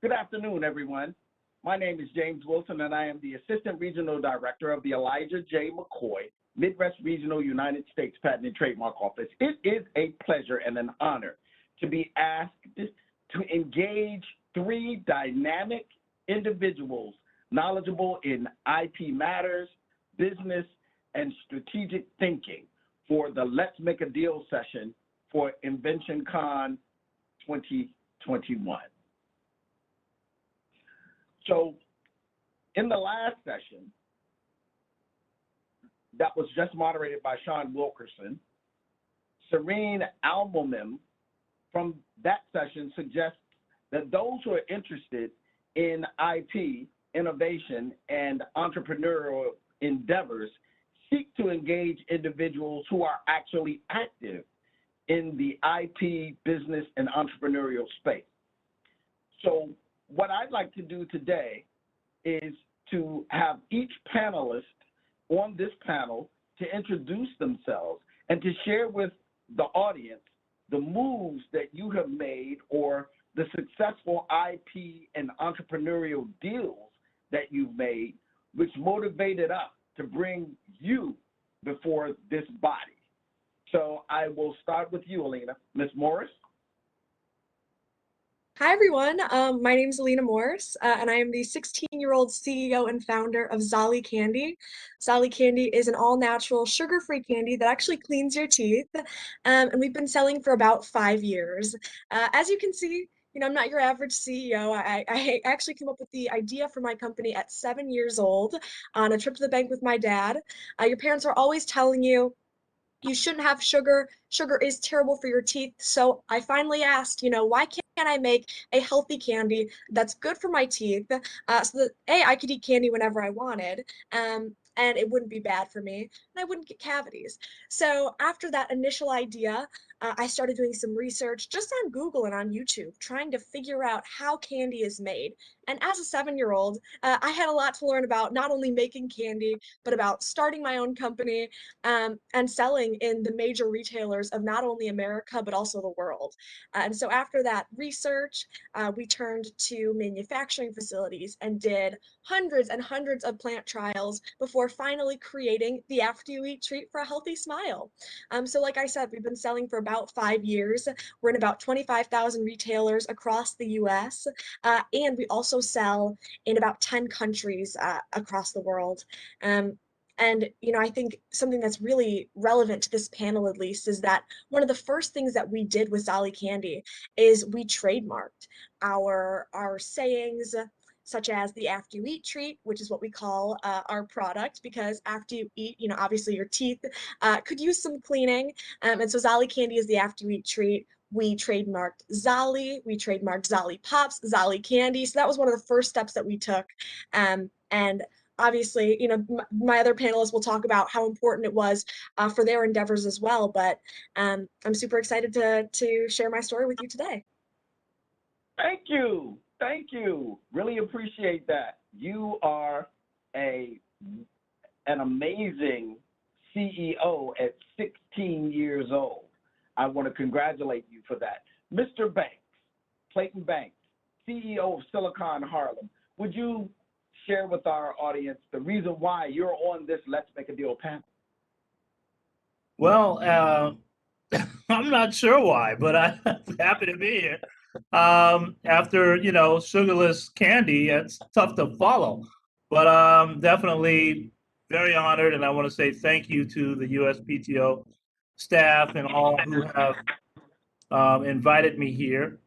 Good afternoon, everyone. My name is James Wilson, and I am the Assistant Regional Director of the Elijah J. McCoy Midwest Regional United States Patent and Trademark Office. It is a pleasure and an honor to be asked to engage three dynamic individuals knowledgeable in IP matters, business, and strategic thinking for the Let's Make a Deal session for InventionCon 2021. So in the last session that was just moderated by Sean Wilkerson, Serene Almomim from that session suggests that those who are interested in IP, innovation, and entrepreneurial endeavors seek to engage individuals who are actually active in the IP, business, and entrepreneurial space. So what I'd like to do today is to have each panelist on this panel to introduce themselves and to share with the audience the moves that you have made or the successful IP and entrepreneurial deals that you've made, which motivated us to bring you before this body. So I will start with you, Alina. Ms. Morris? Hi, everyone. My name is Alina Morris, and I am the 16-year-old CEO and founder of Zolly Candy. Zolly Candy is an all-natural, sugar-free candy that actually cleans your teeth, and we've been selling for about 5 years. As you can see, I'm not your average CEO. I actually came up with the idea for my company at 7 years old on a trip to the bank with my dad. Your parents are always telling you shouldn't have sugar. Sugar is terrible for your teeth. So I finally asked, why can't I make a healthy candy that's good for my teeth so that I could eat candy whenever I wanted, and it wouldn't be bad for me, and I wouldn't get cavities. So after that initial idea, I started doing some research just on Google and on YouTube, trying to figure out how candy is made. And as a 7-year-old, I had a lot to learn about not only making candy, but about starting my own company and selling in the major retailers of not only America, but also the world. And so after that research, we turned to manufacturing facilities and did hundreds and hundreds of plant trials before finally creating the After You Eat treat for a healthy smile. So like I said, we've been selling for about 5 years. We're in about 25,000 retailers across the US, and we also sell in about 10 countries across the world. And I think something that's really relevant to this panel, at least, is that one of the first things that we did with Zolly Candy is we trademarked our sayings, such as the After You Eat treat, which is what we call our product, because after you eat, obviously your teeth could use some cleaning. And so Zolly Candy is the After You Eat treat. We trademarked Zolly, we trademarked Zolly Pops, Zolly Candy. So that was one of the first steps that we took. And obviously, my other panelists will talk about how important it was for their endeavors as well. But I'm super excited to share my story with you today. Thank you. Thank you. Really appreciate that. You are an amazing CEO at 16 years old. I want to congratulate you for that. Mr. Banks, Clayton Banks, CEO of Silicon Harlem, would you share with our audience the reason why you're on this Let's Make a Deal panel? Well, I'm not sure why, but I'm happy to be here. After, sugarless candy, it's tough to follow. But definitely very honored, and I want to say thank you to the USPTO staff and all who have invited me here.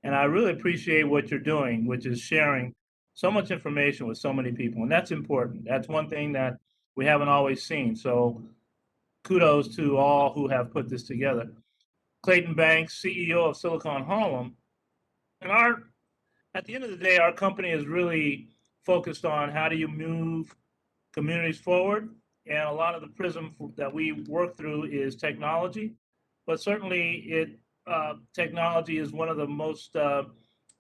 And I really appreciate what you're doing, which is sharing so much information with so many people. And that's important. That's one thing that we haven't always seen. So kudos to all who have put this together. Clayton Banks, CEO of Silicon Harlem. And at the end of the day, our company is really focused on how do you move communities forward. And a lot of the prism that we work through is technology, but certainly technology is one of the most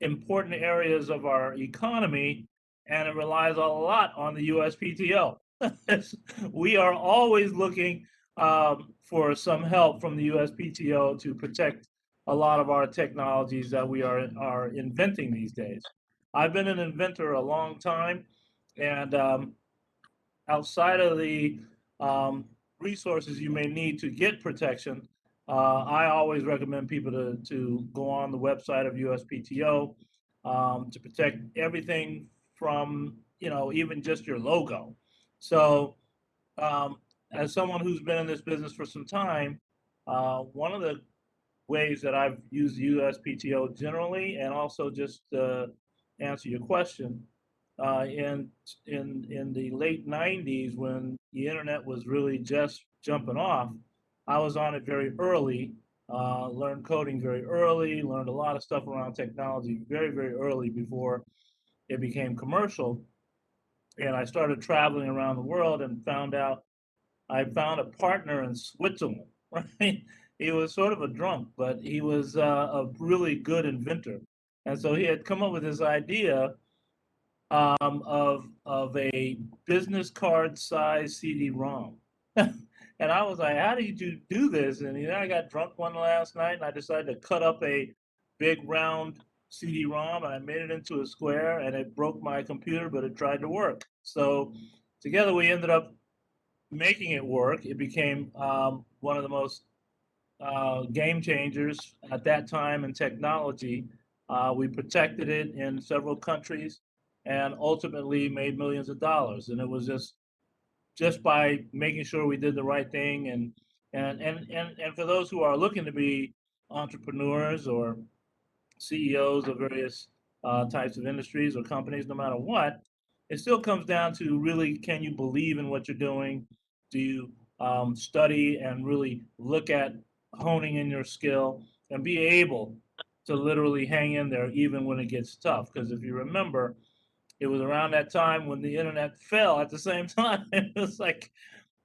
important areas of our economy, and it relies a lot on the USPTO. We are always looking for some help from the USPTO to protect a lot of our technologies that we are inventing these days. I've been an inventor a long time, and outside of the resources you may need to get protection, I always recommend people to go on the website of USPTO to protect everything from, even just your logo. So, as someone who's been in this business for some time, one of the ways that I've used USPTO generally, and also just answer your question, in the late '90s when the internet was really just jumping off, I was on it very early. Learned coding very early. Learned a lot of stuff around technology very, very early before it became commercial. And I started traveling around the world and I found a partner in Switzerland. Right? He was sort of a drunk, but he was a really good inventor. And so he had come up with this idea of a business card size CD-ROM. And I was like, how do you do this? And I got drunk one last night and I decided to cut up a big round CD-ROM and I made it into a square and it broke my computer, but it tried to work. So together we ended up making it work. It became one of the most game changers at that time in technology. We protected it in several countries and ultimately made millions of dollars. And it was just by making sure we did the right thing. And for those who are looking to be entrepreneurs or CEOs of various types of industries or companies, no matter what, it still comes down to really, can you believe in what you're doing? Do you study and really look at honing in your skill and be able to literally hang in there even when it gets tough? Because if you remember, it was around that time when the internet fell at the same time. It was like,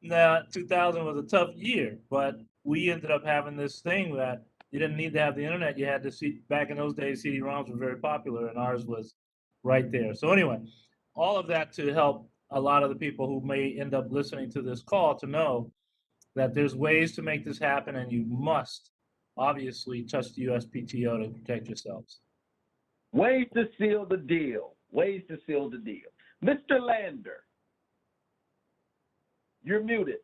nah, 2000 was a tough year, but we ended up having this thing that you didn't need to have the internet. You had to see, back in those days, CD-ROMs were very popular and ours was right there. So anyway, all of that to help a lot of the people who may end up listening to this call to know that there's ways to make this happen and you must obviously touch the USPTO to protect yourselves. Ways to seal the deal. Ways to seal the deal. Mr. Lander, you're muted.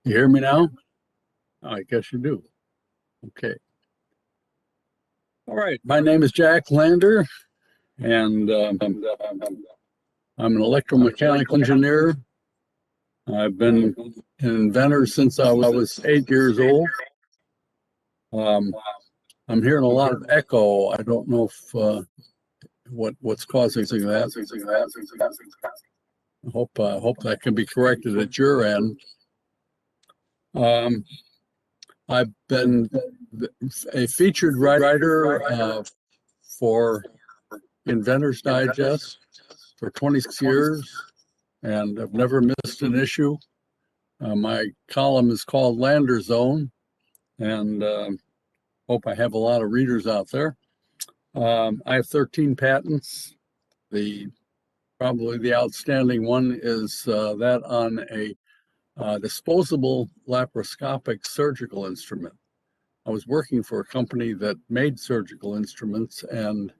You hear me now? I guess you do. Okay. All right. My name is Jack Lander, and I'm an electromechanical engineer. I've been an inventor since I was 8 years old. I'm hearing a lot of echo. I don't know if what's causing that. I hope that can be corrected at your end. I've been a featured writer for Inventors Digest for 26 years, and I've never missed an issue. My column is called Lander Zone, and hope I have a lot of readers out there. I have 13 patents. Probably the outstanding one is that on a disposable laparoscopic surgical instrument. I was working for a company that made surgical instruments, and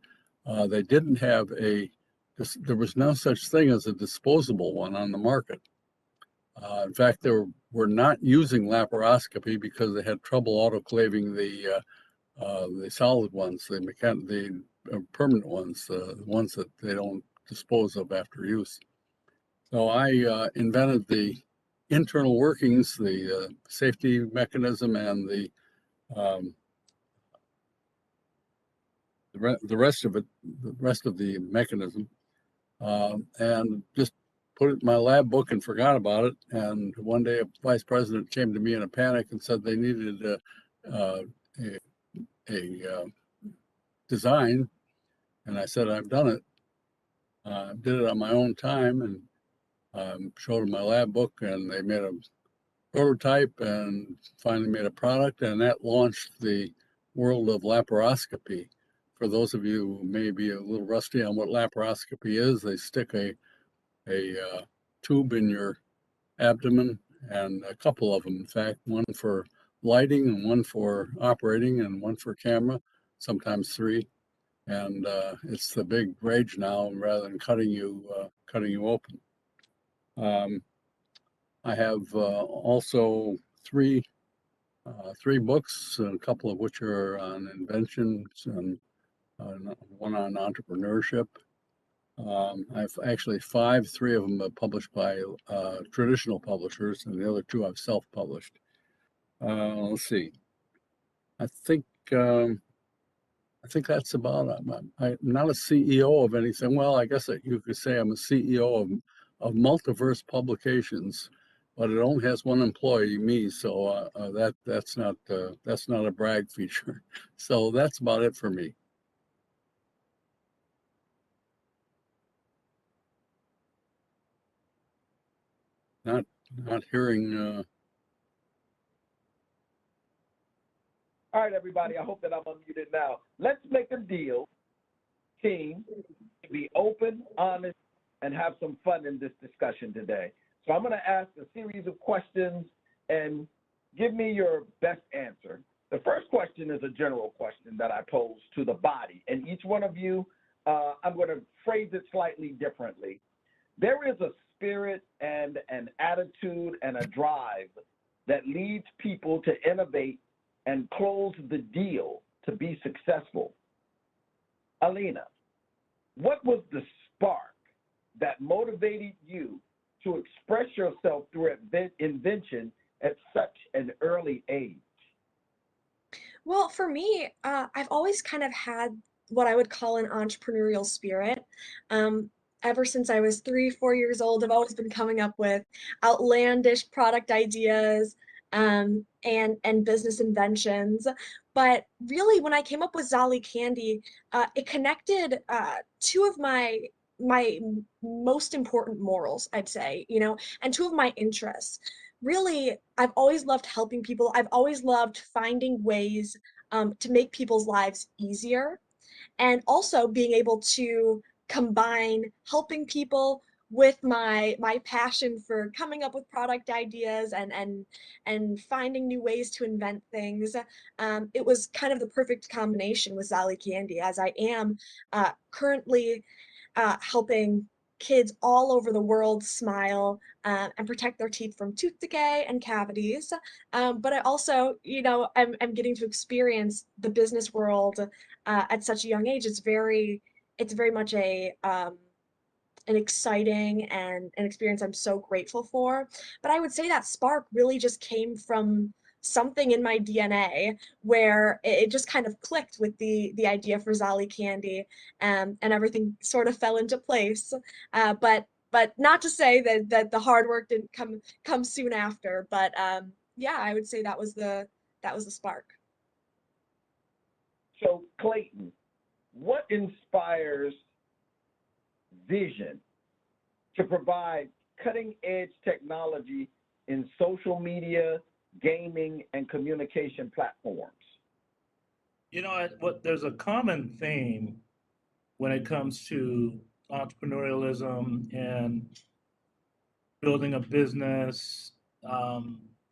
they didn't have there was no such thing as a disposable one on the market. In fact, they were not using laparoscopy because they had trouble autoclaving the solid ones, the permanent ones, the ones that they don't dispose of after use. So I invented the internal workings, the safety mechanism, and the rest of it, the rest of the mechanism, and just put it in my lab book and forgot about it. And one day, a vice president came to me in a panic and said they needed a design, and I said I've done it. Did it on my own time and showed them my lab book, and they made a prototype and finally made a product, and that launched the world of laparoscopy. For those of you who may be a little rusty on what laparoscopy is, they stick a tube in your abdomen, and a couple of them, in fact, one for lighting and one for operating and one for camera, sometimes three. And it's the big rage now, rather than cutting you open. I have also three books, a couple of which are on inventions and one on entrepreneurship. I've actually three of them are published by traditional publishers, and the other two I've self-published. Let's see. I think that's about it. I'm not a CEO of anything. Well, I guess you could say I'm a CEO of Multiverse Publications, but it only has one employee, me. So that's not a brag feature. So that's about it for me. Not hearing. All right, everybody. I hope that I'm unmuted now. Let's make a deal, team, to be open, honest, and have some fun in this discussion today. So I'm going to ask a series of questions and give me your best answer. The first question is a general question that I pose to the body, and each one of you, I'm going to phrase it slightly differently. There is a spirit and an attitude and a drive that leads people to innovate and close the deal to be successful. Alina, what was the spark that motivated you to express yourself through invention at such an early age? Well, for me, I've always kind of had what I would call an entrepreneurial spirit. Um, Ever since I was 3, 4 years old, I've always been coming up with outlandish product ideas, and business inventions. But really, when I came up with Zolly Candy, it connected two of my most important morals, I'd say, and two of my interests. Really, I've always loved helping people. I've always loved finding ways to make people's lives easier, and also being able to combine helping people with my passion for coming up with product ideas and finding new ways to invent things. It was kind of the perfect combination with Zolly Candy, as I am currently helping kids all over the world smile and protect their teeth from tooth decay and cavities. But I also, I'm getting to experience the business world at such a young age. It's very much an exciting and an experience I'm so grateful for. But I would say that spark really just came from something in my DNA where it just kind of clicked with the idea for Zolly Candy, and everything sort of fell into place. But not to say that the hard work didn't come soon after. But yeah, I would say that was the spark. So Clayton, what inspires vision to provide cutting-edge technology in social media, gaming, and communication platforms? There's a common theme when it comes to entrepreneurialism and building a business,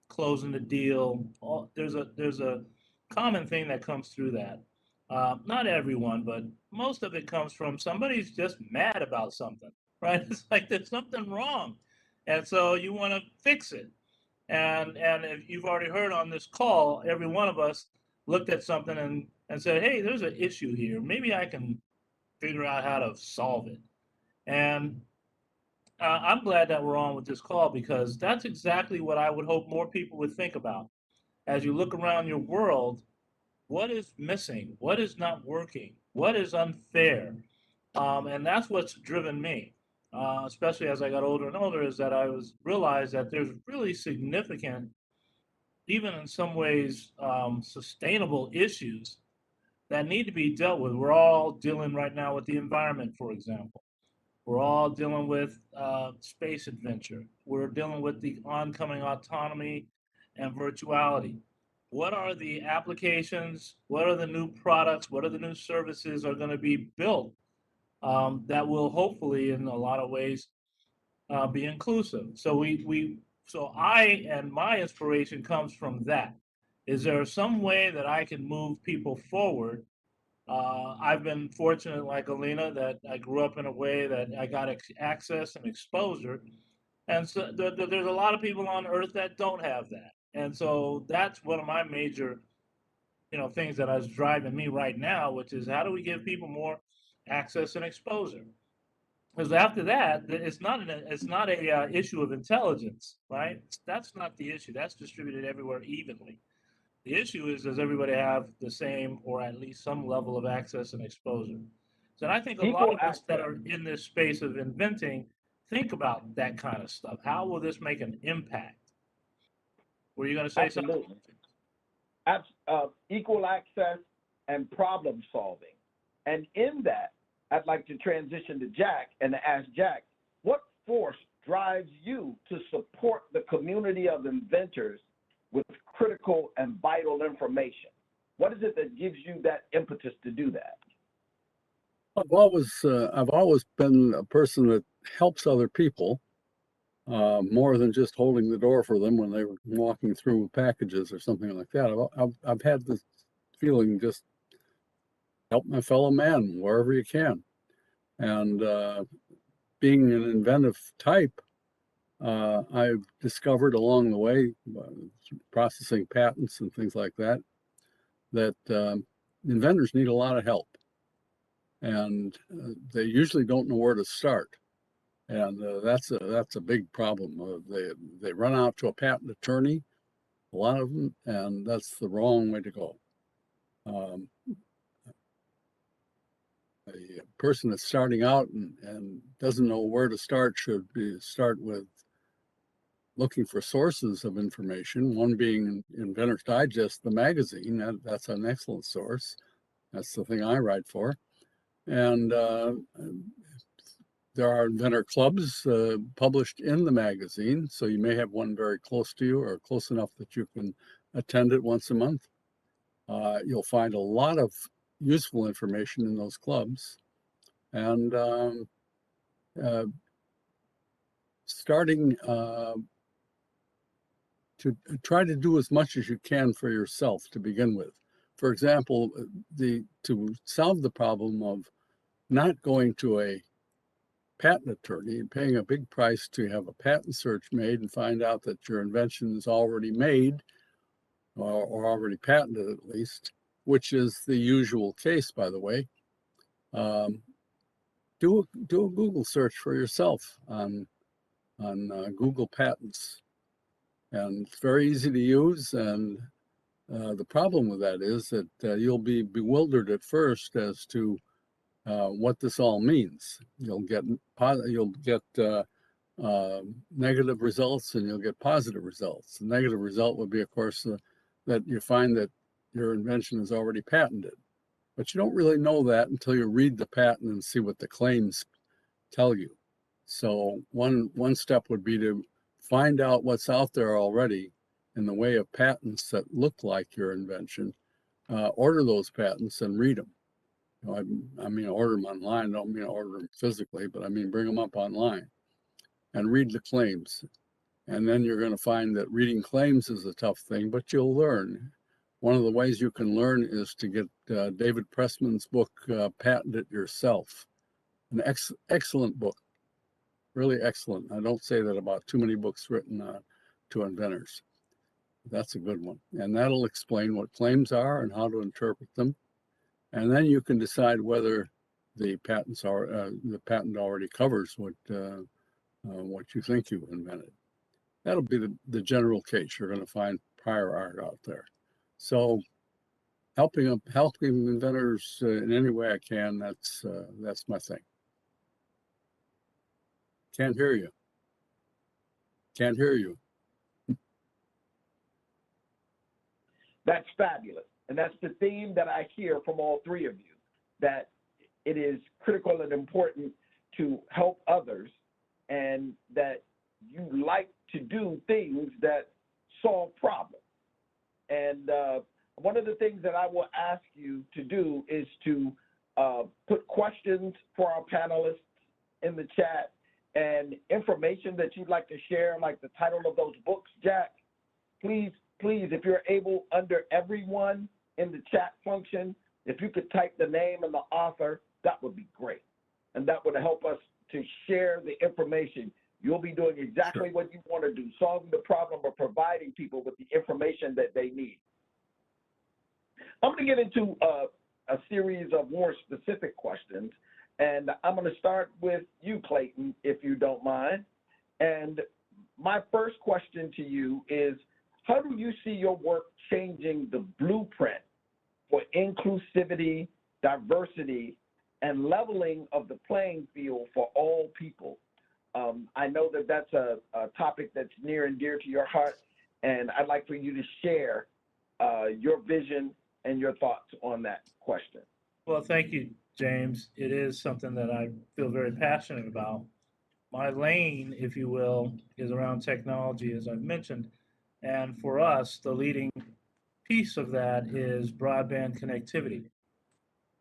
closing the deal. There's a common thing that comes through that. Not everyone, but most of it comes from somebody's just mad about something, right? It's like there's something wrong, and so you want to fix it. And if you've already heard on this call, every one of us looked at something and said, "Hey, there's an issue here. Maybe I can figure out how to solve it." And I'm glad that we're on with this call, because that's exactly what I would hope more people would think about. As you look around your world, what is missing? What is not working? What is unfair? And that's what's driven me, especially as I got older and older, is that I realized that there's really significant, even in some ways, sustainable issues that need to be dealt with. We're all dealing right now with the environment, for example. We're all dealing with space adventure. We're dealing with the oncoming autonomy and virtuality. What are the applications? What are the new products? What are the new services are going to be built that will hopefully, in a lot of ways, be inclusive. So I and my inspiration comes from that. Is there some way that I can move people forward? I've been fortunate, like Alina, that I grew up in a way that I got access and exposure. And so there's a lot of people on earth that don't have that. And so that's one of my major, things that is driving me right now, which is how do we give people more access and exposure? Because after that, it's not a issue of intelligence, right? That's not the issue. That's distributed everywhere evenly. The issue is, does everybody have the same or at least some level of access and exposure? So I think a lot Equal of us that access. are in this space of inventing think about that kind of stuff. How will this make an impact? Were you going to say something? Absolutely. Equal access and problem solving. And in that, I'd like to transition to Jack and ask Jack, what force drives you to support the community of inventors with critical and vital information? What is it that gives you that impetus to do that? I've always been a person that helps other people more than just holding the door for them when they were walking through packages or something like that. I've had this feeling, just help my fellow man wherever you can. And being an inventive type, I've discovered along the way, processing patents and things like that, that inventors need a lot of help. And they usually don't know where to start. And that's a big problem. They run out to a patent attorney, a lot of them, and that's the wrong way to go. A person that's starting out and doesn't know where to start should start with looking for sources of information. One being Inventor's Digest, the magazine. That's an excellent source. That's the thing I write for. And there are inventor clubs published in the magazine, so you may have one very close to you or close enough that you can attend it once a month. You'll find a lot of useful information in those clubs. And starting to try to do as much as you can for yourself to begin with. For example, to solve the problem of not going to a patent attorney and paying a big price to have a patent search made and find out that your invention is already made or already patented at least, which is the usual case, by the way. Do a Google search for yourself on Google Patents, and it's very easy to use. And the problem with that is that you'll be bewildered at first as to what this all means. You'll get negative results and you'll get positive results. The negative result would be, of course, that you find that your invention is already patented. But you don't really know that until you read the patent and see what the claims tell you. So one step would be to find out what's out there already in the way of patents that look like your invention. Order those patents and read them. I mean, order them online. I don't mean order them physically, but I mean bring them up online and read the claims. And then you're going to find that reading claims is a tough thing, but you'll learn. One of the ways you can learn is to get David Pressman's book, Patent It Yourself. An excellent book, really excellent. I don't say that about too many books written to inventors. That's a good one. And that'll explain what claims are and how to interpret them. And then you can decide whether the patent already covers what you think you invented. That'll be the general case. You're going to find prior art out there. So helping inventors in any way I can, that's my thing. Can't hear you. Can't hear you. That's fabulous. And that's the theme that I hear from all three of you, that it is critical and important to help others, and that you like to do things that solve problems. And one of the things that I will ask you to do is to put questions for our panelists in the chat and information that you'd like to share, like the title of those books, Jack, please, if you're able, under everyone in the chat function, if you could type the name and the author, that would be great. And that would help us to share the information. You'll be doing exactly what you want to do, solving the problem of providing people with the information that they need. I'm going to get into a series of more specific questions, and I'm going to start with you, Clayton, if you don't mind. And my first question to you is, how do you see your work changing the blueprint for inclusivity, diversity, and leveling of the playing field for all people? I know that that's a topic that's near and dear to your heart, and I'd like for you to share your vision and your thoughts on that question. Well, thank you, James. It is something that I feel very passionate about. My lane, if you will, is around technology, as I've mentioned. And for us, the leading piece of that is broadband connectivity.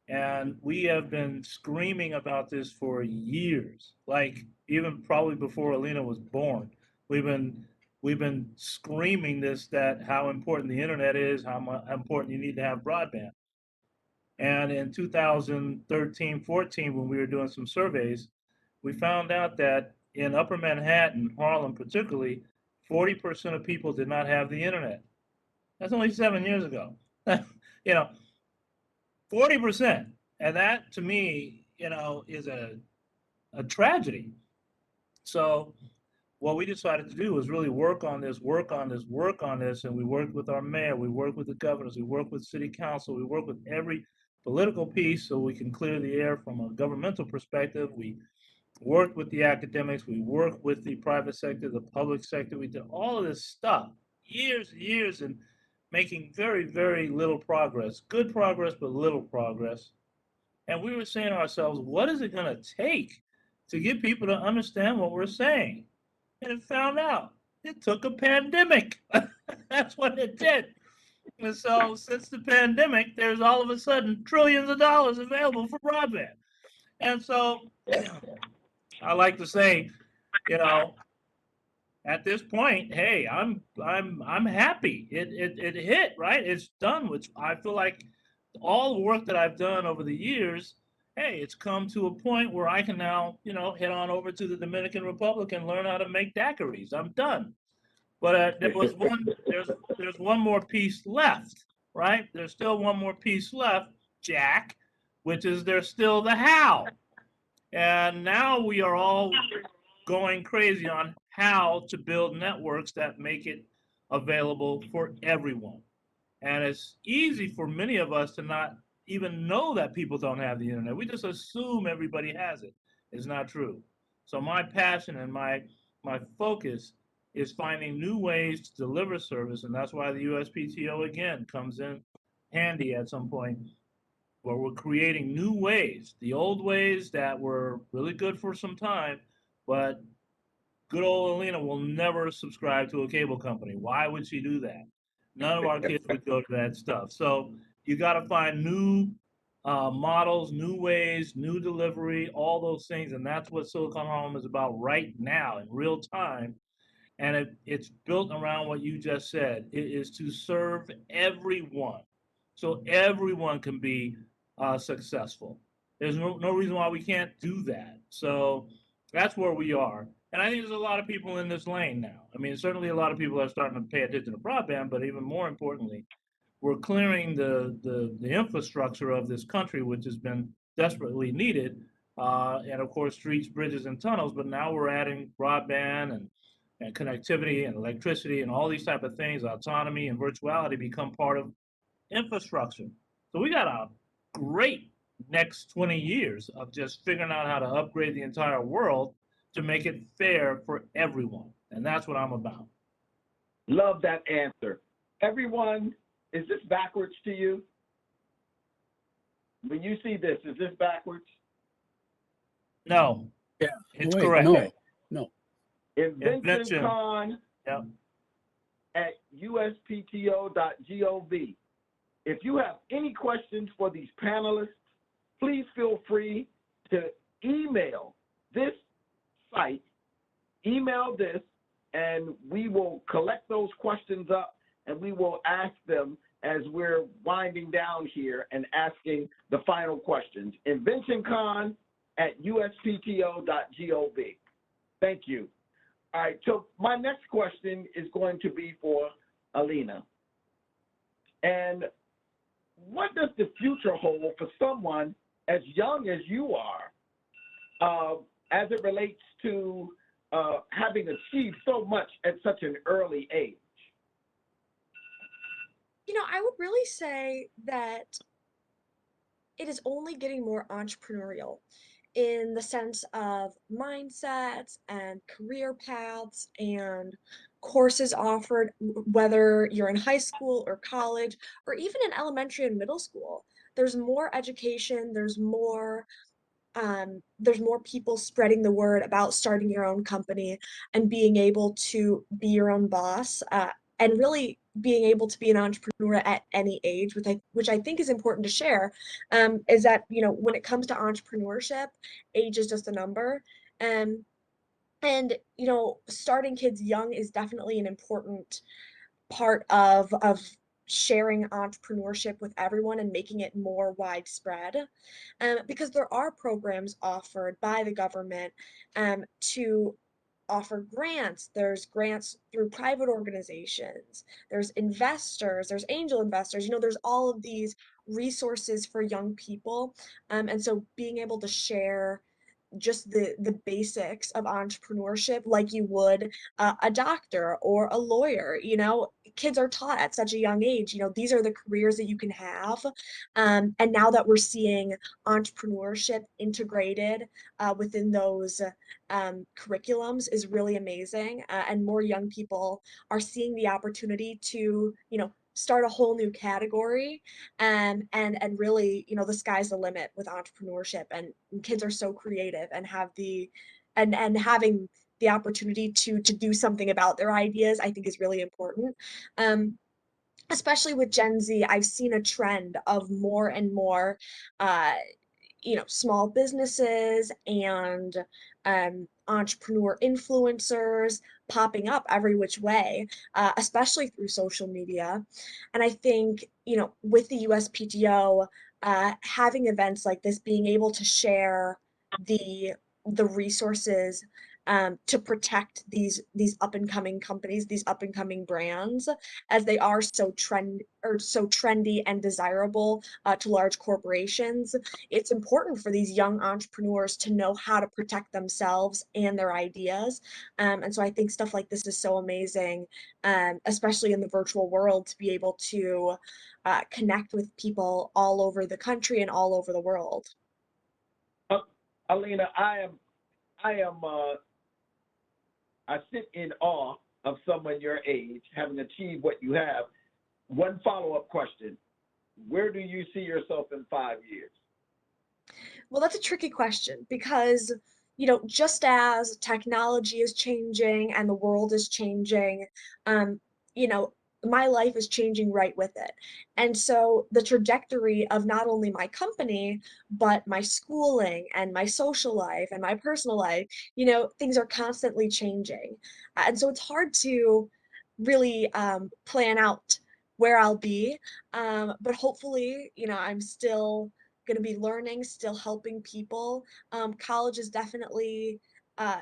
And we have been screaming about this for years, like even probably before Alina was born. We've been screaming this, that how important the internet is, how important you need to have broadband. And in 2013, 14, when we were doing some surveys, we found out that in Upper Manhattan, Harlem particularly, 40% of people did not have the internet. That's only 7 years ago. 40%. And that, to me, is a tragedy. So what we decided to do was really work on this, and we worked with our mayor, we worked with the governors, we worked with city council, we worked with every political piece so we can clear the air from a governmental perspective. We worked with the academics, we worked with the private sector, the public sector. We did all of this stuff, years, and making very, very little progress. Good progress, but little progress. And we were saying to ourselves, what is it going to take to get people to understand what we're saying? And it found out it took a pandemic. That's what it did. And so since the pandemic, there's all of a sudden trillions of dollars available for broadband. And so I like to say, at this point, hey, I'm happy. It hit, right? It's done, which I feel like all the work that I've done over the years, hey, it's come to a point where I can now, head on over to the Dominican Republic and learn how to make daiquiris. I'm done. But there's one more piece left, right? There's still one more piece left, Jack, which is there's still the how. And now we are all going crazy on how to build networks that make it available for everyone. And it's easy for many of us to not even know that people don't have the internet. We just assume everybody has it. It's not true. So my passion and my focus is finding new ways to deliver service, and that's why the USPTO again comes in handy at some point, where we're creating new ways. The old ways that were really good for some time, but good old Alina will never subscribe to a cable company. Why would she do that? None of our kids would go to that stuff. So you got to find new models, new ways, new delivery, all those things. And that's what Silicon Home is about right now in real time. And it's built around what you just said. It is to serve everyone, so everyone can be successful. There's no reason why we can't do that. So that's where we are. And I think there's a lot of people in this lane now. I mean, certainly a lot of people are starting to pay attention to broadband, but even more importantly, we're clearing the infrastructure of this country, which has been desperately needed. And of course, streets, bridges, and tunnels, but now we're adding broadband and connectivity and electricity and all these type of things, autonomy and virtuality become part of infrastructure. So we got a great next 20 years of just figuring out how to upgrade the entire world to make it fair for everyone. And that's what I'm about. Love that answer. Everyone, is this backwards to you? When you see this, is this backwards? No. Yeah. It's Wait, correct. No. InventionCon Yep. at uspto.gov. If you have any questions for these panelists, please feel free to email this site, email this, and we will collect those questions up and we will ask them as we're winding down here and asking the final questions. InventionCon@uspto.gov. Thank you. All right, so my next question is going to be for Alina. And what does the future hold for someone as young as you are, as it relates to having achieved so much at such an early age? You know, I would really say that it is only getting more entrepreneurial in the sense of mindsets and career paths and courses offered, whether you're in high school or college or even in elementary and middle school. There's more education, there's more people spreading the word about starting your own company and being able to be your own boss, and really being able to be an entrepreneur at any age, which I think is important to share, is that, you know, when it comes to entrepreneurship, age is just a number. Um, and, you know, starting kids young is definitely an important part of sharing entrepreneurship with everyone and making it more widespread, because there are programs offered by the government to offer grants. There's grants through private organizations, there's investors, there's angel investors, you know, there's all of these resources for young people, and so being able to share just the basics of entrepreneurship like you would a doctor or a lawyer. You know, kids are taught at such a young age, you know, these are the careers that you can have, and now that we're seeing entrepreneurship integrated within those curriculums is really amazing, and more young people are seeing the opportunity to, you know, start a whole new category, and really, you know, the sky's the limit with entrepreneurship, and kids are so creative and have the and having the opportunity to do something about their ideas, I think is really important. Especially with Gen Z, I've seen a trend of more and more uh, you know, small businesses and entrepreneur influencers popping up every which way, especially through social media. And I think, you know, with the USPTO, having events like this, being able to share the resources to protect these up and coming companies, these up and coming brands, as they are so trendy and desirable to large corporations. It's important for these young entrepreneurs to know how to protect themselves and their ideas. And so I think stuff like this is so amazing, especially in the virtual world, to be able to connect with people all over the country and all over the world. Alina, I sit in awe of someone your age having achieved what you have. One follow-up question: where do you see yourself in 5 years? Well, that's a tricky question because, you know, just as technology is changing and the world is changing, um, you know, my life is changing right with it. And so the trajectory of not only my company, but my schooling and my social life and my personal life, you know, things are constantly changing. And so it's hard to really plan out where I'll be. But hopefully, you know, I'm still going to be learning, still helping people. College is definitely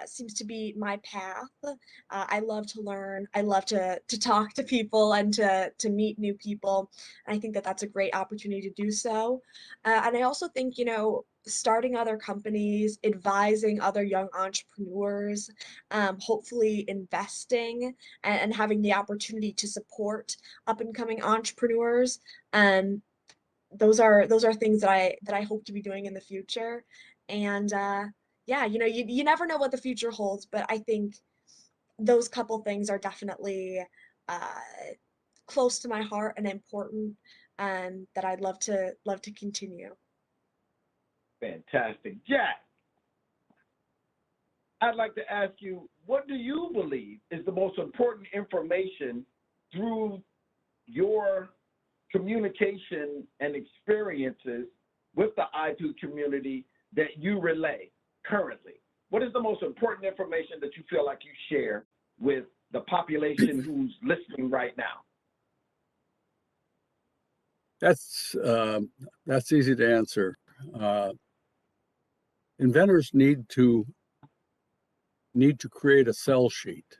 seems to be my path. I love to learn. I love to talk to people and to meet new people. And I think that that's a great opportunity to do so. And I also think, you know, starting other companies, advising other young entrepreneurs, hopefully investing and having the opportunity to support up and coming entrepreneurs. Um, those are things that I hope to be doing in the future. And yeah, you know, you never know what the future holds, but I think those couple things are definitely uh, close to my heart and important, and that I'd love to continue. Fantastic. Jack, I'd like to ask you, what do you believe is the most important information through your communication and experiences with the ITU community that you relay currently? what is the most important information that you feel like you share with the population who's listening right now? That's easy to answer. Inventors need to create a sell sheet.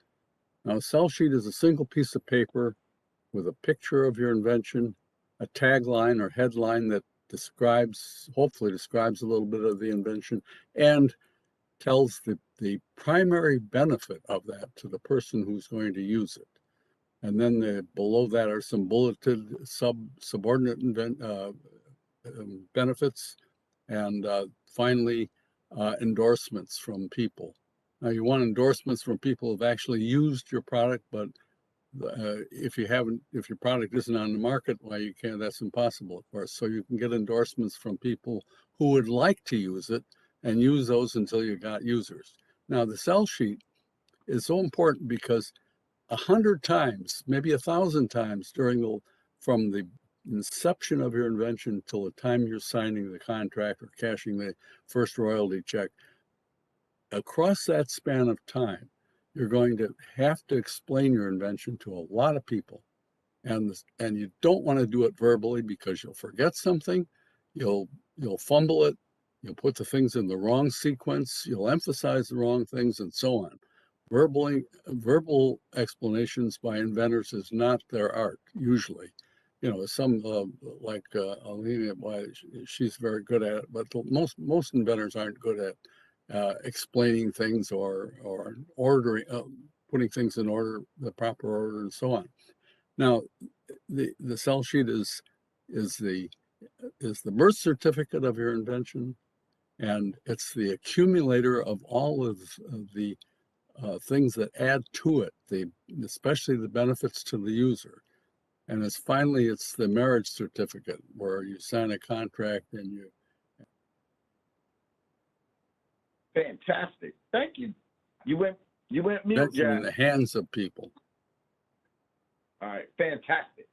Now, a sell sheet is a single piece of paper with a picture of your invention, a tagline or headline that hopefully describes a little bit of the invention, and tells the primary benefit of that to the person who's going to use it. And then below that are some bulleted subordinate benefits, and finally, endorsements from people. Now, you want endorsements from people who've actually used your product, but if your product isn't on the market, well, you can't. That's impossible, of course. So you can get endorsements from people who would like to use it and use those until you got users. Now, the sell sheet is so important because 100 times, maybe 1,000 times from the inception of your invention till the time you're signing the contract or cashing the first royalty check, across that span of time, you're going to have to explain your invention to a lot of people. And you don't want to do it verbally because you'll forget something, you'll fumble it, you'll put the things in the wrong sequence, you'll emphasize the wrong things, and so on. Verbal explanations by inventors is not their art, usually. Some like Alina, she's very good at it, but most inventors aren't good at explaining things or ordering, putting things in order, the proper order, and so on. Now, the sell sheet is the birth certificate of your invention, and it's the accumulator of all of the things that add to it, especially the benefits to the user. And it's the marriage certificate where you sign a contract and you. Fantastic. Thank you. You went mute, That's Jack. in the hands of people. All right. Fantastic.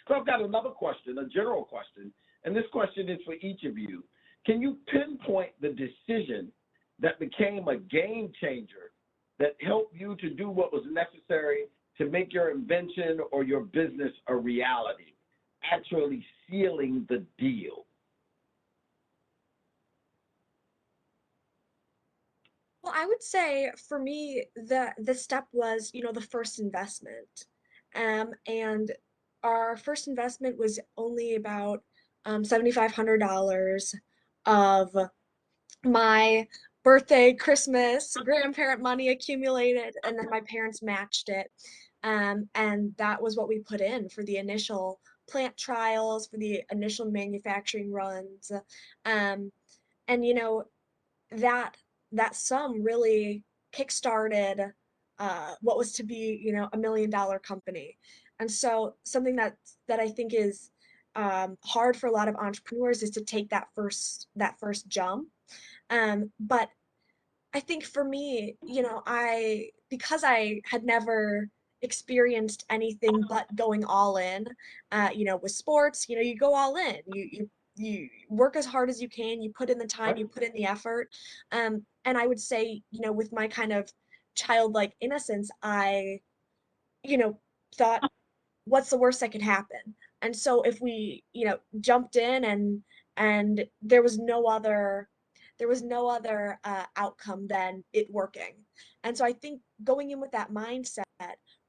So I've got another question, a general question, and this question is for each of you. Can you pinpoint the decision that became a game changer that helped you to do what was necessary to make your invention or your business a reality, actually sealing the deal? Well, I would say for me, the step was, the first investment. And our first investment was only about $7,500 of my birthday, Christmas, grandparent money accumulated, and then my parents matched it. And that was what we put in for the initial plant trials, for the initial manufacturing runs. And that sum really kickstarted what was to be, $1 million company. And so something that I think is hard for a lot of entrepreneurs is to take that first jump. But I think for me, because I had never experienced anything but going all in, with sports, you go all in. You work as hard as you can, you put in the time, you put in the effort. And I would say, with my kind of childlike innocence, I, thought, what's the worst that could happen? And so if we, jumped in and there was no other outcome than it working. And so I think going in with that mindset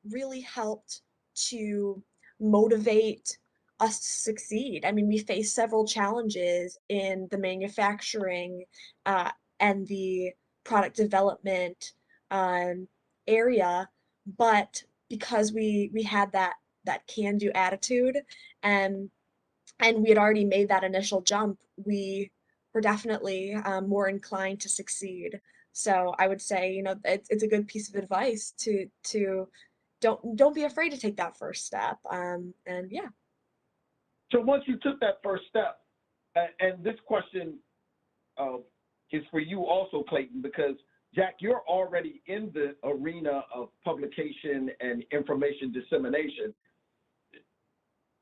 really helped to motivate us to succeed. I mean, we faced several challenges in the manufacturing and the product development area, but because we had that can-do attitude and we had already made that initial jump, we were definitely more inclined to succeed. So I would say, it's a good piece of advice to don't be afraid to take that first step. And yeah. So once you took that first step, and this question is for you also, Clayton, because Jack, you're already in the arena of publication and information dissemination.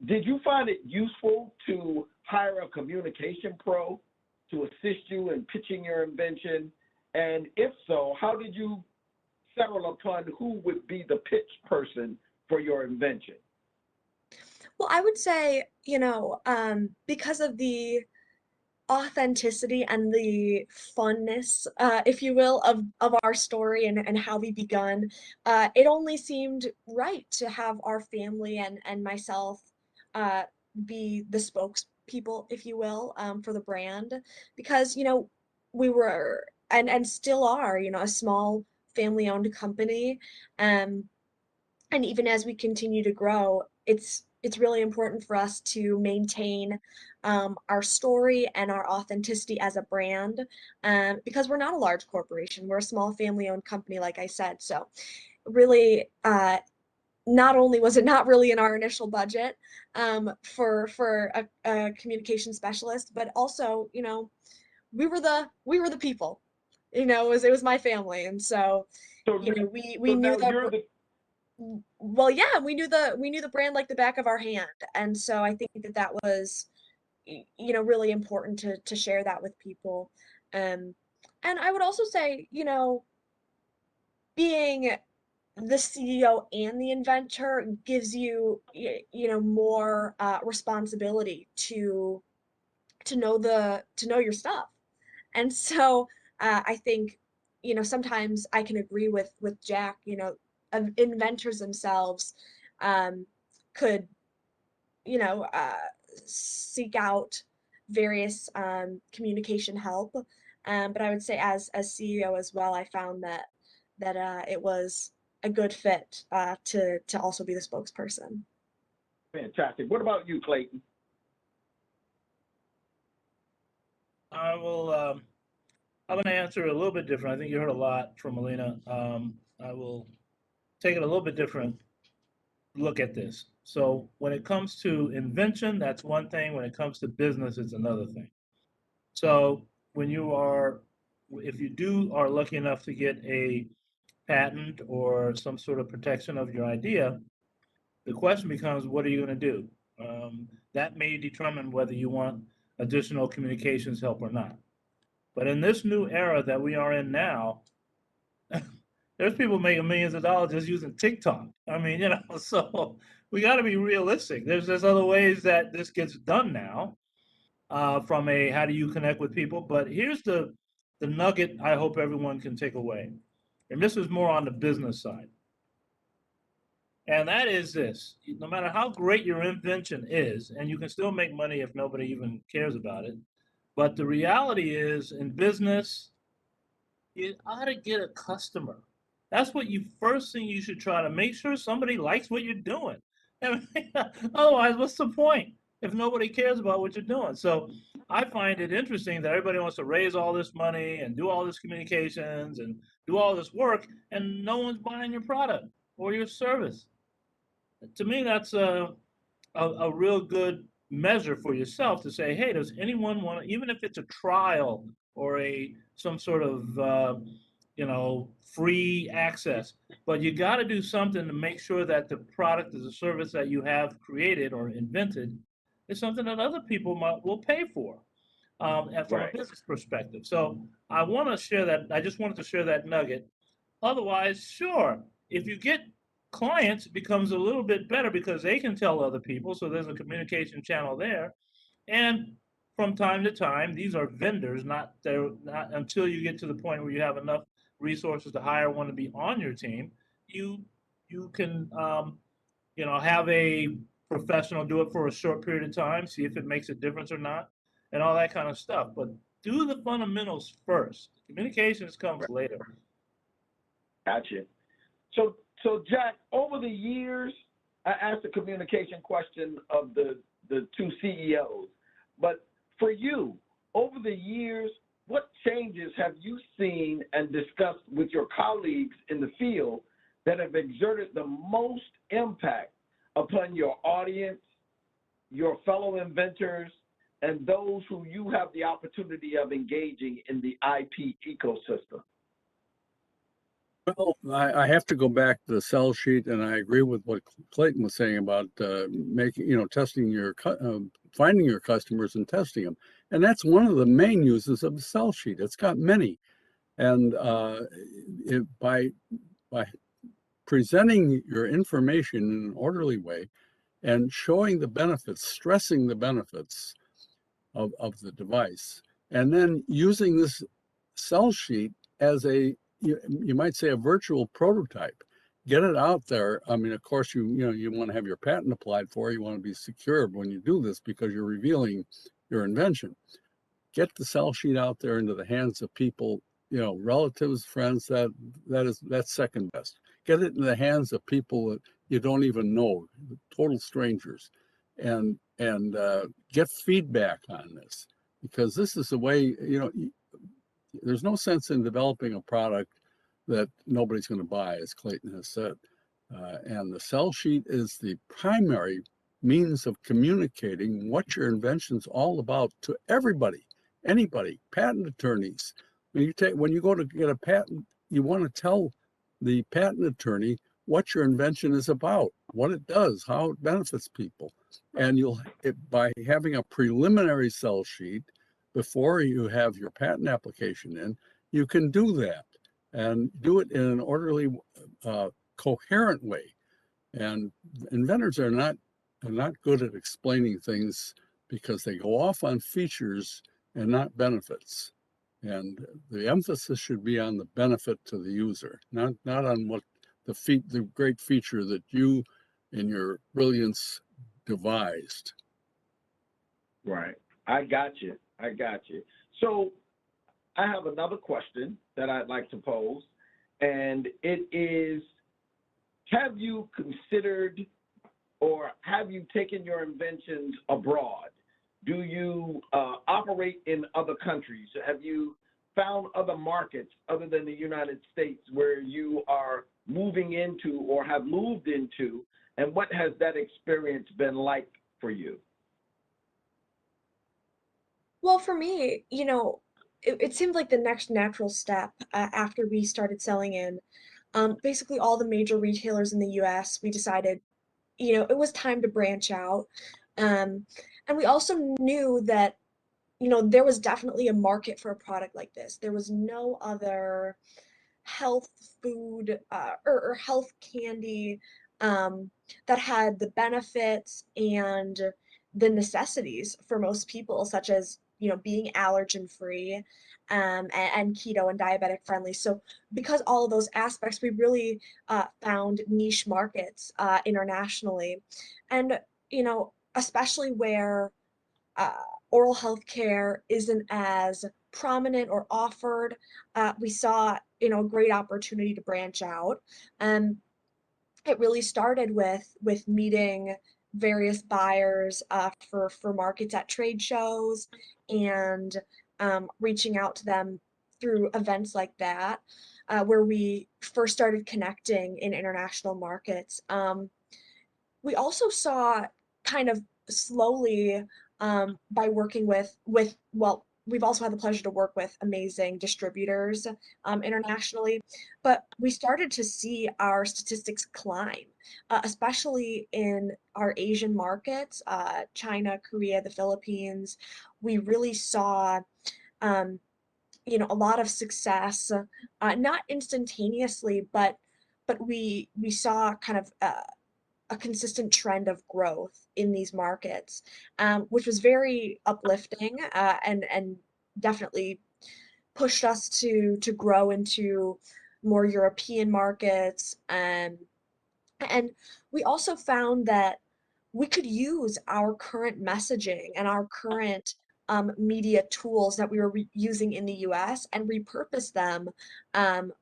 Did you find it useful to hire a communication pro to assist you in pitching your invention And if so, how did you settle upon who would be the pitch person for your invention? Well, I would say, because of the authenticity and the funness, if you will, of our story and how we begun, it only seemed right to have our family and myself uh, be the spokespeople, if you will, for the brand, because we were and still are, a small family-owned company, um, and even as we continue to grow, it's really important for us to maintain our story and our authenticity as a brand, because we're not a large corporation. We're a small family-owned company, like I said. So really, not only was it not really in our initial budget for a communication specialist, but also, we were the people. It was my family, and so So, we so knew now that. you're the Well, yeah, we knew the brand like the back of our hand, and so I think that was, really important to share that with people. Um, and I would also say, being the CEO and the inventor gives you, more responsibility to know your stuff. And so I think, sometimes I can agree with Jack, inventors themselves um, could, you know, uh, seek out various communication help. But I would say as CEO as well, I found that it was a good fit to also be the spokesperson. fantastic. What about you, Clayton? I will. I'm going to answer it a little bit different. I think you heard a lot from Alina. I will take it a little bit different look at this. So when it comes to invention, that's one thing. When it comes to business, it's another thing. So when you are, if you are lucky enough to get a patent or some sort of protection of your idea, the question becomes, what are you going to do? That may determine whether you want additional communications help or not. But in this new era that we are in now, there's people making millions of dollars just using TikTok. I mean, so we got to be realistic. There's other ways that this gets done now, from a how do you connect with people. But here's the nugget I hope everyone can take away, and this is more on the business side. And that is this: no matter how great your invention is, and you can still make money if nobody even cares about it. But the reality is, in business, you ought to get a customer. That's what you first thing you should try to make sure somebody likes what you're doing. I mean, otherwise, what's the point if nobody cares about what you're doing? So I find it interesting that everybody wants to raise all this money and do all this communications and do all this work, and no one's buying your product or your service. To me, that's a real good measure for yourself to say, hey, does anyone want to, even if it's a trial or some sort of free access, but you got to do something to make sure that the product or the service that you have created or invented is something that other people will pay for, and from a business perspective. So I want to share that. I just wanted to share that nugget. Otherwise, sure, if you get clients, it becomes a little bit better because they can tell other people. So there's a communication channel there. And from time to time, these are vendors, they're not until you get to the point where you have enough resources to hire one to be on your team. You can have a professional do it for a short period of time, see if it makes a difference or not, and all that kind of stuff. But do the fundamentals first. Communications comes later. Gotcha. So Jack, over the years, I asked the communication question of the two CEOs, but for you, over the years, what changes have you seen and discussed with your colleagues in the field that have exerted the most impact upon your audience, your fellow inventors, and those who you have the opportunity of engaging in the IP ecosystem? Well, I have to go back to the sell sheet, and I agree with what Clayton was saying about testing finding your customers and testing them. And that's one of the main uses of the sell sheet. It's got many. And by presenting your information in an orderly way and showing the benefits, stressing the benefits of the device, and then using this sell sheet as you might say, a virtual prototype. Get it out there. I mean, of course, you want to have your patent applied for. You want to be secured when you do this because you're revealing your invention. Get the sell sheet out there into the hands of people, relatives, friends. That's second best. Get it in the hands of people that you don't even know, total strangers, and get feedback on this, because this is the way. There's no sense in developing a product that nobody's going to buy, as Clayton has said. And the sell sheet is the primary means of communicating what your invention's all about to everybody, anybody, patent attorneys. When you go to get a patent, you want to tell the patent attorney what your invention is about, what it does, how it benefits people. And by having a preliminary sell sheet before you have your patent application in, you can do that and do it in an orderly, coherent way. And inventors are not good at explaining things because they go off on features and not benefits. And the emphasis should be on the benefit to the user, not on what the great feature that you, in your brilliance, devised. Right. I got you. So I have another question that I'd like to pose, and it is, have you considered or have you taken your inventions abroad? Do you operate in other countries? Have you found other markets other than the United States where you are moving into or have moved into, and what has that experience been like for you? Well, for me, it seemed like the next natural step after we started selling in. Basically, all the major retailers in the US, we decided, it was time to branch out. Um, and we also knew that, there was definitely a market for a product like this. There was no other health food or health candy that had the benefits and the necessities for most people, such as being allergen free and keto and diabetic friendly. So because all of those aspects, we really found niche markets internationally, and especially where uh, oral health care isn't as prominent or offered, we saw a great opportunity to branch out. And it really started with meeting various buyers for markets at trade shows, and reaching out to them through events like that, where we first started connecting in international markets. We also saw, kind of slowly, by working well, we've also had the pleasure to work with amazing distributors internationally, but we started to see our statistics climb, especially in our Asian markets, China, Korea, the Philippines. We really saw um, a lot of success, not instantaneously, but we saw kind of a consistent trend of growth in these markets, which was very uplifting, and definitely pushed us to grow into more European markets. And we also found that we could use our current messaging and our current media tools that we were using in the US and repurpose them,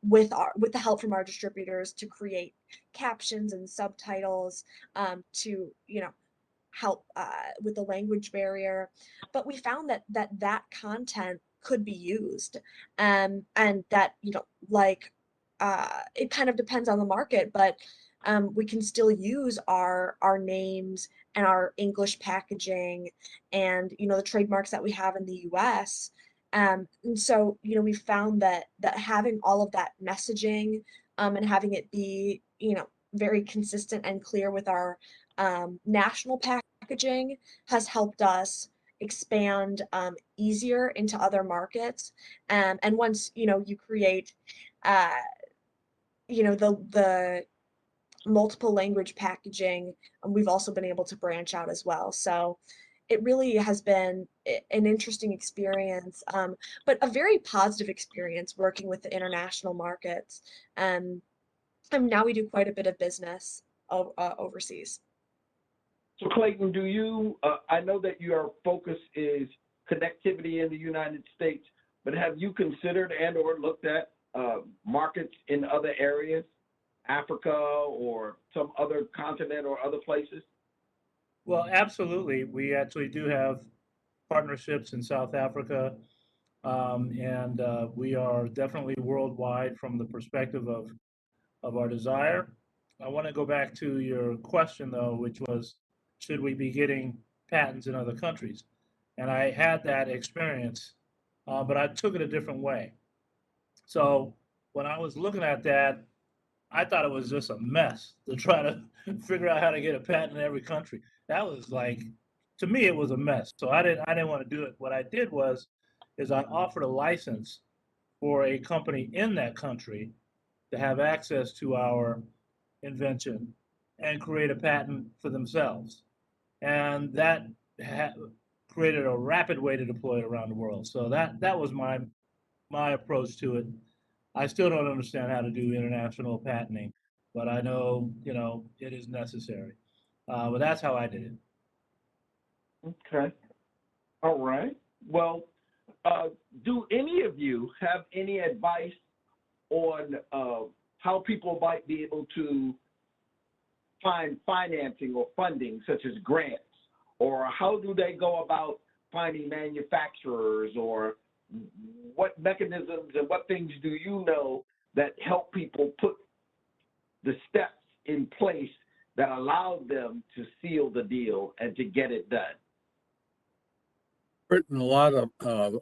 with the help from our distributors, to create captions and subtitles, to help with the language barrier. But we found that content could be used, and that like it kind of depends on the market, but we can still use our names and our English packaging, and the trademarks that we have in the US. And so we found that having all of that messaging, and having it be very consistent and clear with our national packaging has helped us expand easier into other markets. And once, you create, uh, the multiple language packaging, we've also been able to branch out as well. So it really has been an interesting experience, but a very positive experience working with the international markets. Um, and now we do quite a bit of business overseas. So Clayton, I know that your focus is connectivity in the United States, but have you considered and or looked at markets in other areas, Africa or some other continent or other places? Well, absolutely. We actually do have partnerships in South Africa, and we are definitely worldwide from the perspective of our desire. I want to go back to your question, though, which was, should we be getting patents in other countries? And I had that experience, but I took it a different way. So when I was looking at that, I thought it was just a mess to try to figure out how to get a patent in every country. That was like, to me, it was a mess. So I didn't want to do it. What I did is I offered a license for a company in that country to have access to our invention and create a patent for themselves. And that created a rapid way to deploy it around the world. So that was my approach to it. I still don't understand how to do international patenting, but I know, it is necessary. But that's how I did it. Okay. All right. Well, do any of you have any advice on how people might be able to find financing or funding, such as grants, or how do they go about finding manufacturers, or what mechanisms and what things do you know that help people put the steps in place that allow them to seal the deal and to get it done? Written a lot of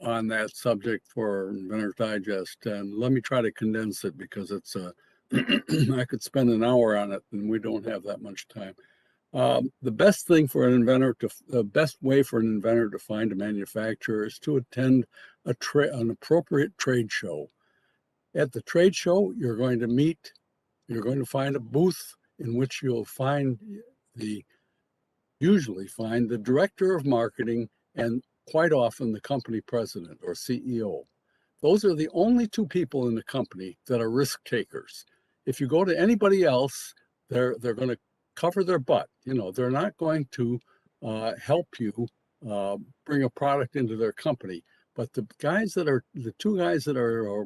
on that subject for Inventor's Digest, and let me try to condense it because it's I could spend an hour on it, and we don't have that much time. The best way for an inventor to find a manufacturer is to attend an appropriate trade show. At the trade show, you're going to find a booth in which you'll usually find the director of marketing and quite often the company president or CEO. Those are the only two people in the company that are risk takers. If you go to anybody else, they're going to cover their butt. They're not going to help you bring a product into their company. But the two guys that are, or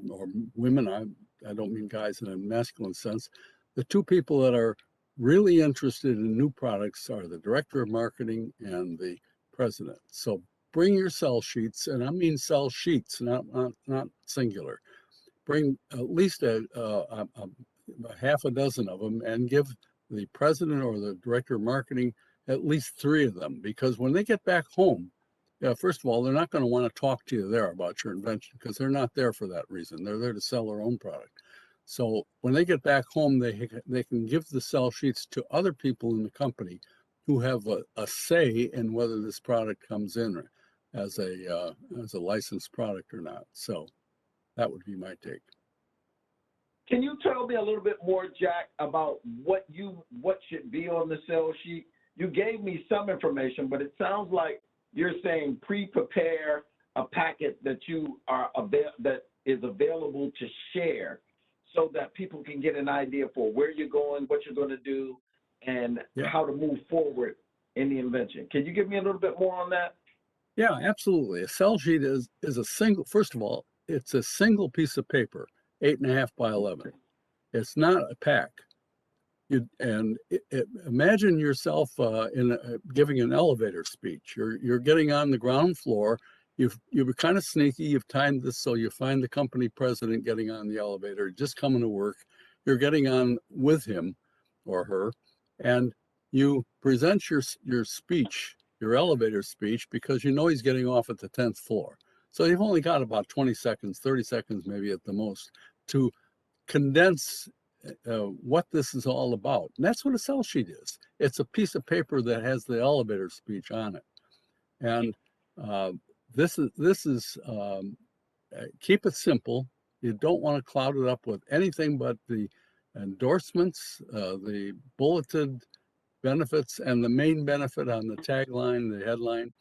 women, I don't mean guys in a masculine sense, the two people that are really interested in new products are the director of marketing and the president. So bring your sell sheets, and I mean sell sheets, not singular. Bring at least a half a dozen of them and give the president or the director of marketing at least 3 of them, because when they get back home, first of all, they're not going to want to talk to you there about your invention because they're not there for that reason. They're there to sell their own product. So when they get back home, they can give the sell sheets to other people in the company who have a say in whether this product comes in as a licensed product or not. So that would be my take. Can you tell me a little bit more, Jack, about what should be on the sell sheet? You gave me some information, but it sounds like you're saying pre-prepare a packet that that is available to share, so that people can get an idea for where you're going, what you're going to do, and how to move forward in the invention. Can you give me a little bit more on that? Yeah, absolutely. A sell sheet is a single. First of all, it's a single piece of paper, 8.5 by 11. It's not a pack. Imagine yourself giving an elevator speech. You're getting on the ground floor. You were kind of sneaky. You've timed this so you find the company president getting on the elevator, just coming to work. You're getting on with him or her, and you present your speech, your elevator speech, because you know he's getting off at the 10th floor. So you've only got about 20 seconds, 30 seconds maybe at the most to condense what this is all about. And that's what a sell sheet is. It's a piece of paper that has the elevator speech on it. And Uh, keep it simple. You don't want to cloud it up with anything but the endorsements, the bulleted benefits, and the main benefit on the tagline, the headline,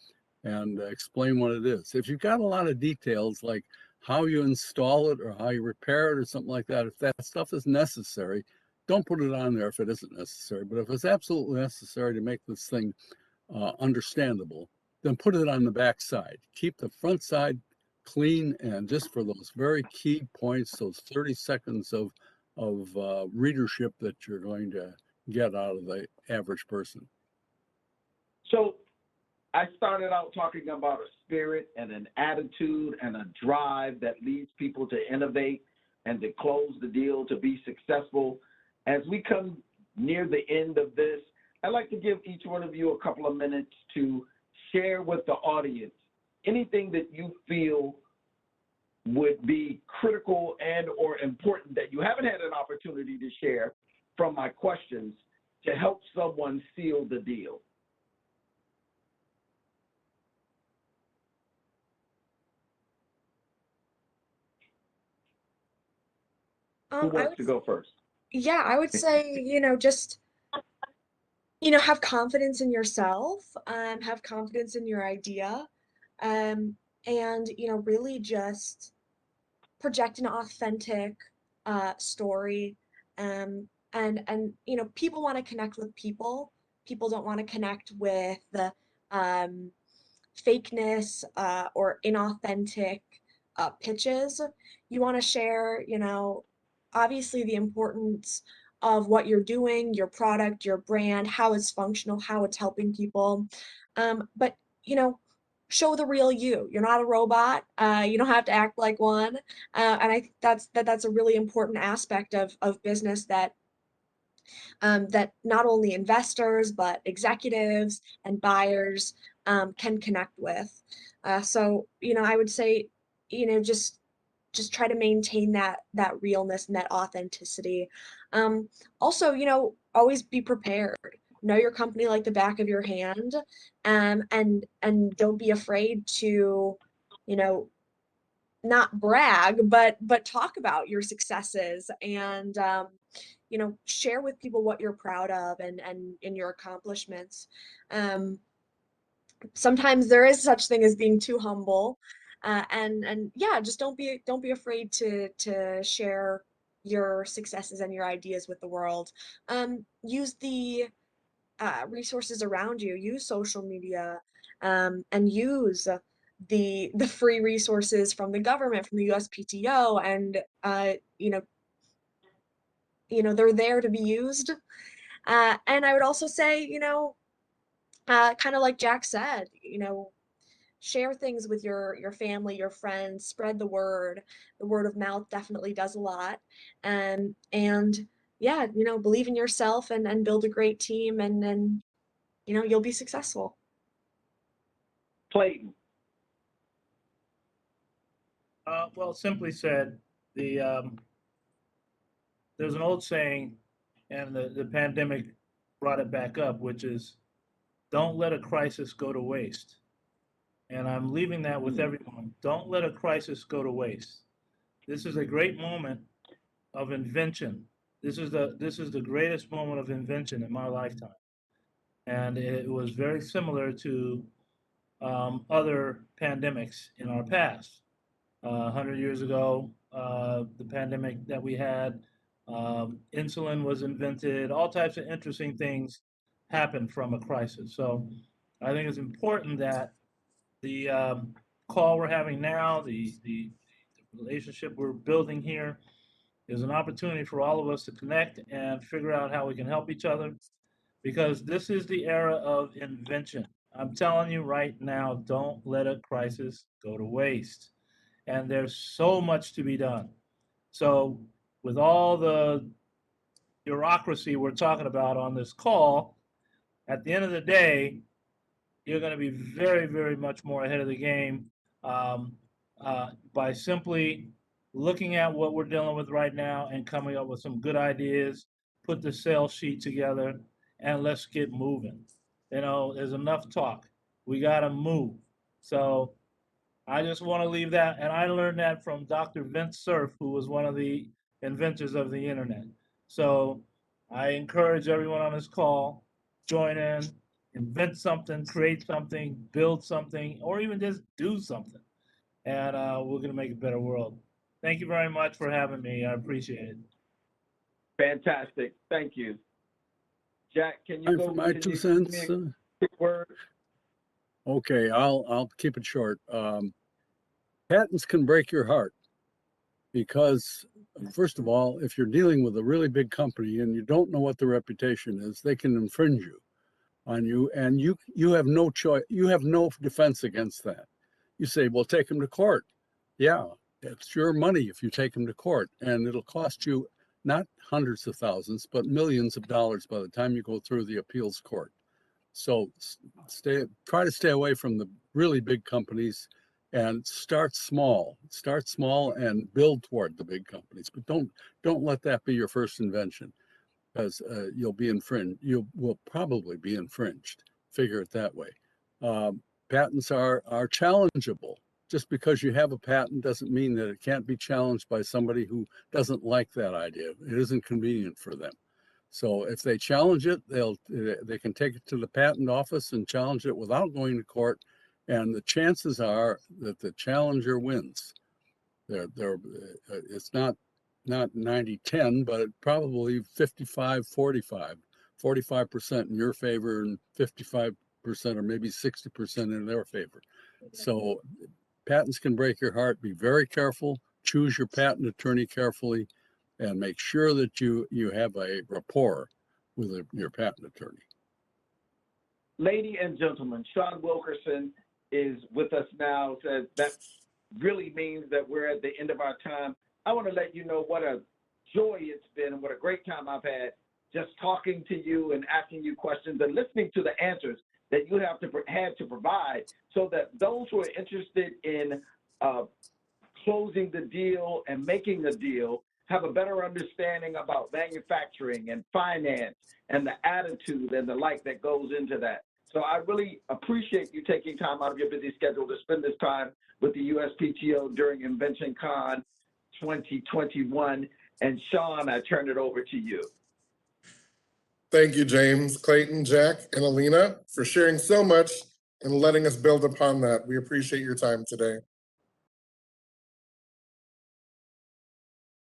and explain what it is. If you've got a lot of details like how you install it or how you repair it or something like that, if that stuff is necessary, don't put it on there if it isn't necessary. But if it's absolutely necessary to make this thing understandable, then put it on the back side. Keep the front side clean, and just for those very key points, those 30 seconds of readership that you're going to get out of the average person. So I started out talking about a spirit and an attitude and a drive that leads people to innovate and to close the deal, to be successful. As we come near the end of this, I'd like to give each one of you a couple of minutes to share with the audience anything that you feel would be critical and or important that you haven't had an opportunity to share from my questions to help someone seal the deal. Who wants to go first? Yeah, I would say, just, have confidence in yourself, have confidence in your idea, and, really just project an authentic story. And people want to connect with people. People don't want to connect with the fakeness or inauthentic pitches. You want to share, obviously the importance of what you're doing, your product, your brand, how it's functional, how it's helping people. But, show the real you. You're not a robot. You don't have to act like one. And I think that's a really important aspect of business that that not only investors but executives and buyers can connect with. So I would say just try to maintain that realness and that authenticity. Also, always be prepared. Know your company like the back of your hand, and don't be afraid to, not brag, but talk about your successes and share with people what you're proud of and in your accomplishments. Sometimes there is such thing as being too humble, and yeah, just don't be afraid to share your successes and your ideas with the world. Use the resources around you. Use social media, and use the free resources from the government, from the USPTO, and they're there to be used. And I would also say, kind of like Jack said, share things with your family, your friends, spread the word. The word of mouth definitely does a lot. And yeah, believe in yourself and build a great team, and then you'll be successful. Clayton. Well, simply said, there's an old saying, and the pandemic brought it back up, which is, don't let a crisis go to waste. And I'm leaving that with everyone. Don't let a crisis go to waste. This is a great moment of invention. This is the greatest moment of invention in my lifetime. And it was very similar to other pandemics in our past. 100 years ago, the pandemic that we had, insulin was invented, all types of interesting things happened from a crisis. So I think it's important that the call we're having now, the relationship we're building here, is an opportunity for all of us to connect and figure out how we can help each other, because this is the era of invention. I'm telling you right now, don't let a crisis go to waste. And there's so much to be done. So, with all the bureaucracy we're talking about on this call, at the end of the day, you're going to be very, very much more ahead of the game by simply looking at what we're dealing with right now and coming up with some good ideas, put the sales sheet together, and let's get moving. There's enough talk. We got to move. So I just want to leave that, and I learned that from Dr. Vince Cerf, who was one of the inventors of the internet. So I encourage everyone on this call, join in, invent something, create something, build something, or even just do something. And we're going to make a better world. Thank you very much for having me. I appreciate it. Fantastic. Thank you. Jack, can you Time go? for my can 2 you give cents. me a quick word? Okay, I'll keep it short. Patents can break your heart because, first of all, if you're dealing with a really big company and you don't know what the reputation is, they can infringe on you, and you have no choice. You have no defense against that. You say, well, take them to court. Yeah, it's your money if you take them to court, and it'll cost you not hundreds of thousands, but millions of dollars by the time you go through the appeals court. So try to stay away from the really big companies and start small and build toward the big companies, but don't let that be your first invention, because you will probably be infringed. Figure it that way. Patents are challengeable. Just because you have a patent doesn't mean that it can't be challenged by somebody who doesn't like that idea. It isn't convenient for them. So if they challenge it, they can take it to the patent office and challenge it without going to court, and the chances are that the challenger wins. It's not 90-10, but probably 55-45, 45% in your favor and 55% or maybe 60% in their favor. So patents can break your heart. Be very careful. Choose your patent attorney carefully, and make sure that you have a rapport with your patent attorney. Ladies and gentlemen, Sean Wilkerson is with us now. So that really means that we're at the end of our time. I want to let you know what a joy it's been and what a great time I've had just talking to you and asking you questions and listening to the answers that you had to provide, so that those who are interested in closing the deal and making the deal have a better understanding about manufacturing and finance and the attitude and the like that goes into that. So I really appreciate you taking time out of your busy schedule to spend this time with the USPTO during InventionCon 2021. And Sean, I turn it over to you. Thank you, James, Clayton, Jack, and Alina, for sharing so much and letting us build upon that. We appreciate your time today.